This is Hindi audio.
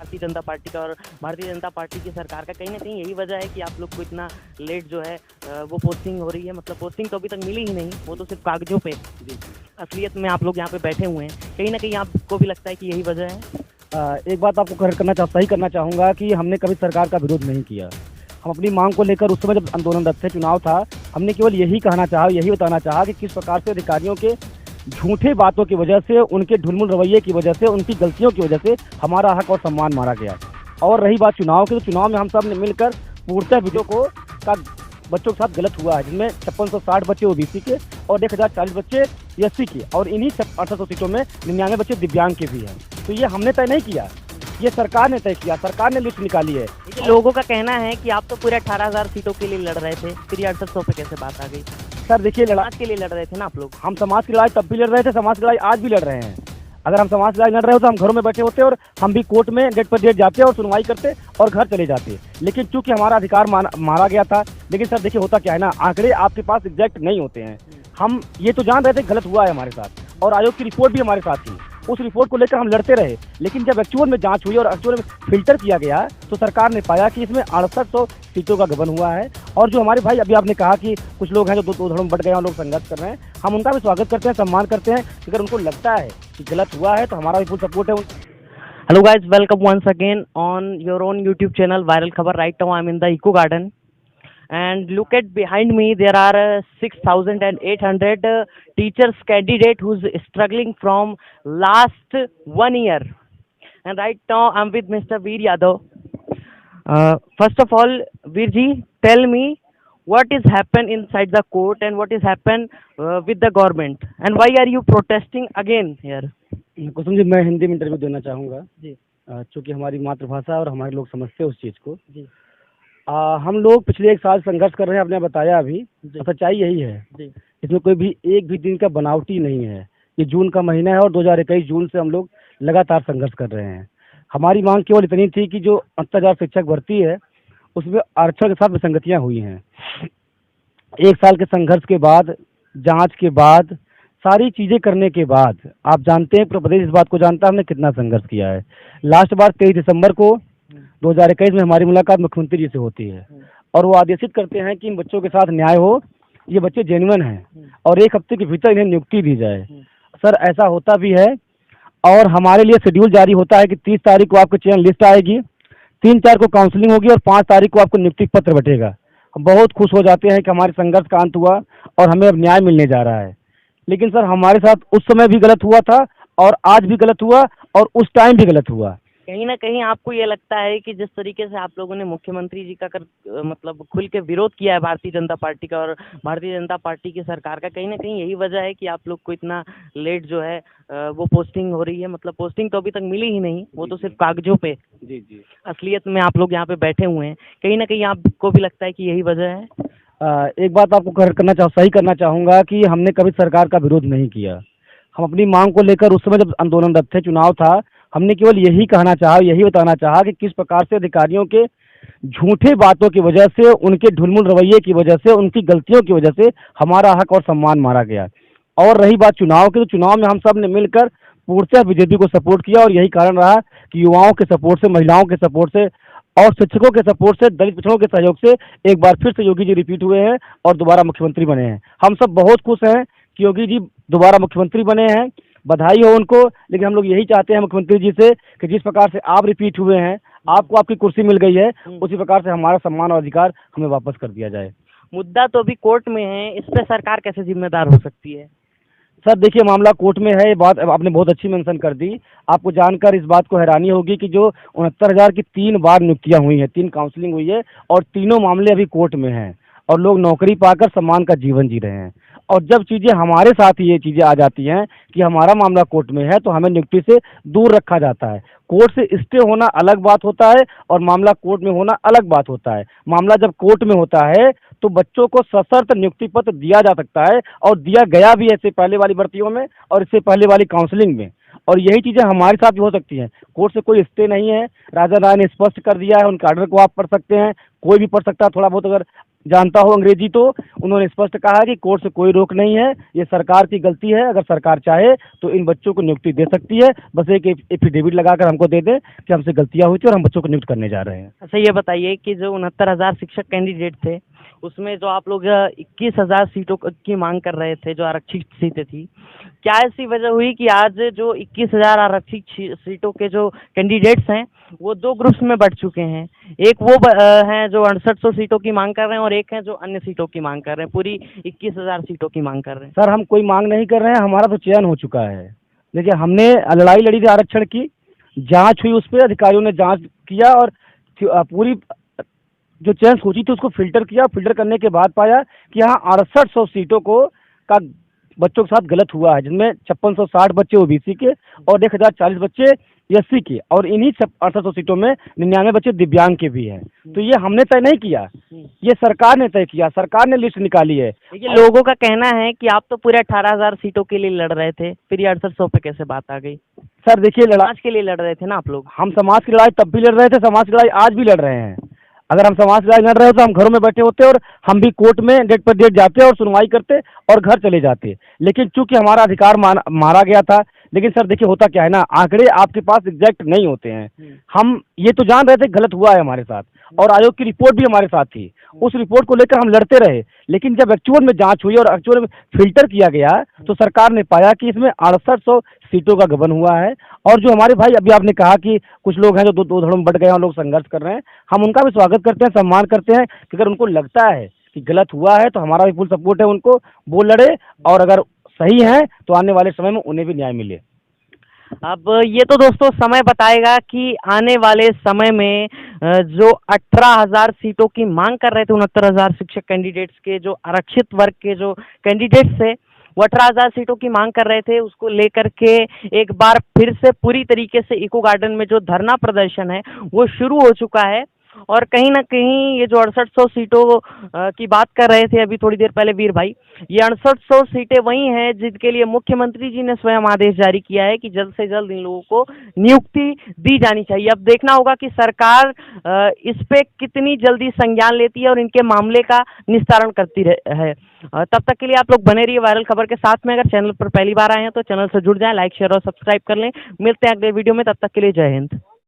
भारतीय जनता पार्टी का और भारतीय जनता पार्टी की सरकार का कहीं ना कहीं यही वजह है कि आप लोग को इतना लेट जो है वो पोस्टिंग हो रही है। मतलब पोस्टिंग तो अभी तक मिली ही नहीं, वो तो सिर्फ कागजों पे। जी, असलियत में आप लोग यहाँ पे बैठे हुए हैं, कहीं ना कहीं आपको भी लगता है कि यही वजह है। एक बात आपको सही करना चाहूँगा कि हमने कभी सरकार का विरोध नहीं किया। हम अपनी मांग को लेकर उस समय जब आंदोलनरत थे, चुनाव था, हमने केवल यही कहना चाहा, यही बताना चाहा कि किस प्रकार से अधिकारियों के झूठे बातों की वजह से, उनके ढुलमुल रवैये की वजह से, उनकी गलतियों की वजह से हमारा हक और सम्मान मारा गया। और रही बात चुनाव की, तो चुनाव में हम सब ने मिलकर पूर्णतः विजयों को का बच्चों के साथ गलत हुआ है, जिनमें 5660 बच्चे ओबीसी के और 1040 बच्चे एससी के, और इन्हीं 6800 सीटों में 99 बच्चे दिव्यांग के भी हैं। तो ये हमने तय नहीं किया, ये सरकार ने तय किया, सरकार ने लिस्ट निकाली है। लोगों का कहना है कि आप तो पूरे 18,000 सीटों के लिए लड़ रहे थे, फिर 6800 पे कैसे बात आ गई? सर देखिए, समाज के लिए लड़ रहे थे ना आप लोग। हम समाज की लड़ाई तब भी लड़ रहे थे, समाज की लड़ाई आज भी लड़ रहे हैं। अगर हम समाज की लड़ाई लड़ रहे हो तो हम घरों में बैठे होते और हम भी कोर्ट में गेट पर गेट जाते और सुनवाई करते और घर चले जाते। लेकिन चूंकि हमारा अधिकार मारा गया था। लेकिन सर देखिए, होता क्या है ना, आंकड़े आपके पास एग्जैक्ट नहीं होते हैं। हम ये तो जान रहे थे गलत हुआ है हमारे साथ, और आयोग की रिपोर्ट भी हमारे साथ थी। उस रिपोर्ट को लेकर हम लड़ते रहे। लेकिन जब एक्चुअल में जांच हुई और एक्चुअल में फिल्टर किया गया, तो सरकार ने पाया कि इसमें 6800 सीटों का गबन हुआ है। और जो हमारे भाई, अभी आपने कहा कि कुछ लोग हैं जो दो धड़ों में बट गए हैं और लोग संघर्ष कर रहे हैं, हम उनका भी स्वागत करते हैं, सम्मान करते हैं। अगर उनको लगता है कि गलत हुआ है तो हमारा भी फुल सपोर्ट है। Hello guys, welcome once again on your own YouTube channel viral खबर। Right now I am in the eco garden and look at behind me, there are 6,800 teachers candidate who's struggling from last 1 year, and right now I'm with Mr. Veer Yadav. First of all, Veer ji, tell me what is happened inside the court and what is happened with the government, and why are you protesting again here? Kusum ji, मैं हिंदी में इंटरव्यू देना चाहूँगा जी चूँकि हमारी मातृभाषा और हमारे लोग समझते हैं उस चीज़ को। जी हम लोग पिछले 1 साल संघर्ष कर रहे हैं, आपने बताया अभी। जी सच्चाई यही है, जी इसमें कोई भी एक भी दिन का बनावटी नहीं है। ये जून का महीना है और 2021 जून से हम लोग लगातार संघर्ष कर रहे हैं। हमारी मांग केवल इतनी थी कि जो 68,000 शिक्षक भर्ती है, उसमें आरक्षण के साथ विसंगतियाँ हुई हैं। 1 साल के संघर्ष के बाद, जांच के बाद, सारी चीज़ें करने के बाद, आप जानते हैं, पूरा प्रदेश इस बात को जानता है हमने कितना संघर्ष किया है। लास्ट बार 23 दिसंबर को 2021 में हमारी मुलाकात मुख्यमंत्री जी से होती है, और वो आदेशित करते हैं कि इन बच्चों के साथ न्याय हो, ये बच्चे जेन्युइन हैं और 1 हफ्ते के भीतर इन्हें नियुक्ति दी जाए। सर ऐसा होता भी है, और हमारे लिए शेड्यूल जारी होता है कि 30 तारीख को आपको चयन लिस्ट आएगी, 3-4 को काउंसलिंग होगी और 5 तारीख को आपको नियुक्ति पत्र बटेगा। हम बहुत खुश हो जाते हैं कि हमारे संघर्ष का अंत हुआ और हमें अब न्याय मिलने जा रहा है। लेकिन सर हमारे साथ उस समय भी गलत हुआ था, और आज भी गलत हुआ, और उस टाइम भी गलत हुआ। कहीं ना कहीं आपको ये लगता है कि जिस तरीके से आप लोगों ने मुख्यमंत्री जी का मतलब खुल के विरोध किया है भारतीय जनता पार्टी का और भारतीय जनता पार्टी की सरकार का, कहीं ना कहीं यही वजह है कि आप लोग को इतना लेट जो है वो पोस्टिंग हो रही है। मतलब पोस्टिंग तो अभी तक मिली ही नहीं, वो तो सिर्फ कागजों पे। जी जी। असलियत में आप लोग यहाँ पे बैठे हुए हैं, कहीं ना कहीं आपको भी लगता है कि यही वजह है। एक बात आपको सही करना चाहूँगा कि हमने कभी सरकार का विरोध नहीं किया। हम अपनी मांग को लेकर उस समय जब आंदोलनरत थे, चुनाव था, हमने केवल यही कहना चाहा, यही बताना चाहा कि किस प्रकार से अधिकारियों के झूठे बातों की वजह से, उनके ढुलमुल रवैये की वजह से, उनकी गलतियों की वजह से हमारा हक और सम्मान मारा गया। और रही बात चुनाव की, तो चुनाव में हम सब ने मिलकर पूर्णतः बीजेपी को सपोर्ट किया, और यही कारण रहा कि युवाओं के सपोर्ट से, महिलाओं के सपोर्ट से और शिक्षकों के सपोर्ट से, दलित पिछड़ों के सहयोग से एक बार फिर से योगी जी रिपीट हुए हैं और दोबारा मुख्यमंत्री बने हैं। हम सब बहुत खुश हैं कि योगी जी दोबारा मुख्यमंत्री बने हैं, बधाई हो उनको। लेकिन हम लोग यही चाहते हैं मुख्यमंत्री जी से कि जिस प्रकार से आप रिपीट हुए हैं, आपको आपकी कुर्सी मिल गई है, उसी प्रकार से हमारा सम्मान और अधिकार हमें वापस कर दिया जाए। मुद्दा तो अभी कोर्ट में है, इस पर सरकार कैसे जिम्मेदार हो सकती है? सर देखिए, मामला कोर्ट में है, ये बात आपने बहुत अच्छी मेंशन कर दी। आपको जानकर इस बात को हैरानी होगी कि जो 69,000 की 3 बार नियुक्तियां हुई हैं, 3 काउंसलिंग हुई है, और तीनों मामले अभी कोर्ट में हैं, और लोग नौकरी पाकर सम्मान का जीवन जी रहे हैं। और जब चीज़ें हमारे साथ ये चीज़ें आ जाती हैं कि हमारा मामला कोर्ट में है, तो हमें नियुक्ति से दूर रखा जाता है। कोर्ट से स्टे होना अलग बात होता है और मामला कोर्ट में होना अलग बात होता है। मामला जब कोर्ट में होता है तो बच्चों को सशर्त नियुक्ति पत्र दिया जा सकता है, और दिया गया भी है इससे पहले वाली भर्तियों में और इससे पहले वाली काउंसलिंग में। और यही चीज़ें हमारे साथ भी हो सकती हैं। कोर्ट से कोई स्टे नहीं है, राजा राय ने स्पष्ट कर दिया है, उनके आर्डर को आप पढ़ सकते हैं, कोई भी पढ़ सकता है। थोड़ा बहुत अगर जानता हो अंग्रेजी तो उन्होंने स्पष्ट कहा कि कोर्ट से कोई रोक नहीं है, ये सरकार की गलती है। अगर सरकार चाहे तो इन बच्चों को नियुक्ति दे सकती है, बस एक एफिडेविट लगाकर हमको दे दे कि हमसे गलतियां हुई थी और हम बच्चों को नियुक्त करने जा रहे हैं। अच्छा, ये बताइए कि जो 69,000 शिक्षक कैंडिडेट थे, उसमें जो आप लोग 21,000 सीटों की मांग कर रहे थे, जो आरक्षित सीटें थी, क्या ऐसी वजह हुई कि आज जो 21,000 आरक्षित सीटों के जो कैंडिडेट्स हैं, वो दो ग्रुप्स में बढ़ चुके हैं? एक वो हैं जो 6800 सीटों की मांग कर रहे हैं, और एक हैं जो अन्य सीटों की मांग कर रहे हैं, पूरी 21,000 सीटों की मांग कर रहे हैं। सर हम कोई मांग नहीं कर रहे हैं, हमारा तो चयन हो चुका है। देखिए हमने लड़ाई लड़ी थी आरक्षण की, जांच हुई, उस पर अधिकारियों ने जांच किया और पूरी जो चयन सूची थी उसको फिल्टर किया। फिल्टर करने के बाद पाया कि यहाँ 6800 सीटों को का बच्चों के साथ गलत हुआ है, जिनमें 5660 बच्चे ओबीसी के और 1040 बच्चे एससी के, और इन्हीं 6800 सीटों में 99 बच्चे दिव्यांग के भी हैं। तो ये हमने तय नहीं किया, ये सरकार ने तय किया, सरकार ने लिस्ट निकाली है। देखिए, लोगों का कहना है कि आप तो पूरे 18,000 सीटों के लिए लड़ रहे थे, फिर ये 6800 पे कैसे बात आ गई? सर देखिए, समाज के लिए लड़ रहे थे ना आप लोग? हम समाज की लड़ाई तब भी लड़ रहे थे, समाज की लड़ाई आज भी लड़ रहे हैं। अगर हम समाज की लड़ाई लड़ रहे हो तो हम घरों में बैठे होते और हम भी कोर्ट में डेट पर डेट जाते और सुनवाई करते और घर चले जाते, लेकिन चूंकि हमारा अधिकार मारा गया था। लेकिन सर देखिए होता क्या है ना, आंकड़े आपके पास एग्जैक्ट नहीं होते हैं। हम ये तो जान रहे थे गलत हुआ है हमारे साथ, और आयोग की रिपोर्ट भी हमारे साथ थी, उस रिपोर्ट को लेकर हम लड़ते रहे। लेकिन जब एक्चुअल में जांच हुई और एक्चुअल में फिल्टर किया गया तो सरकार ने पाया कि इसमें 6800 सीटों का गबन हुआ है। और जो हमारे भाई, अभी आपने कहा कि कुछ लोग हैं जो दो धड़ों में बट गए हैं और लोग संघर्ष कर रहे हैं, हम उनका भी स्वागत करते हैं, सम्मान करते हैं कि अगर उनको लगता है कि गलत हुआ है तो हमारा भी फुल सपोर्ट है उनको, वो लड़े, और अगर सही है तो आने वाले समय में उन्हें भी न्याय मिले। अब ये तो दोस्तों समय बताएगा कि आने वाले समय में जो 18,000 सीटों की मांग कर रहे थे, 69,000 शिक्षक कैंडिडेट्स के, जो आरक्षित वर्ग के जो कैंडिडेट्स थे, वो 18,000 सीटों की मांग कर रहे थे, उसको लेकर के एक बार फिर से पूरी तरीके से इको गार्डन में जो धरना प्रदर्शन है वो शुरू हो चुका है। और कहीं ना कहीं ये जो 6800 सीटों की बात कर रहे थे अभी थोड़ी देर पहले वीर भाई, ये 6800 सीटें वही हैं जिनके लिए मुख्यमंत्री जी ने स्वयं आदेश जारी किया है कि जल्द से जल्द इन लोगों को नियुक्ति दी जानी चाहिए। अब देखना होगा कि सरकार इस पे कितनी जल्दी संज्ञान लेती है और इनके मामले का निस्तारण करती है। तब तक के लिए आप लोग बने रहिए वायरल खबर के साथ में। अगर चैनल पर पहली बार आए हैं तो चैनल से जुड़ जाएं, लाइक शेयर और सब्सक्राइब कर लें। मिलते हैं अगले वीडियो में, तब तक के लिए जय हिंद।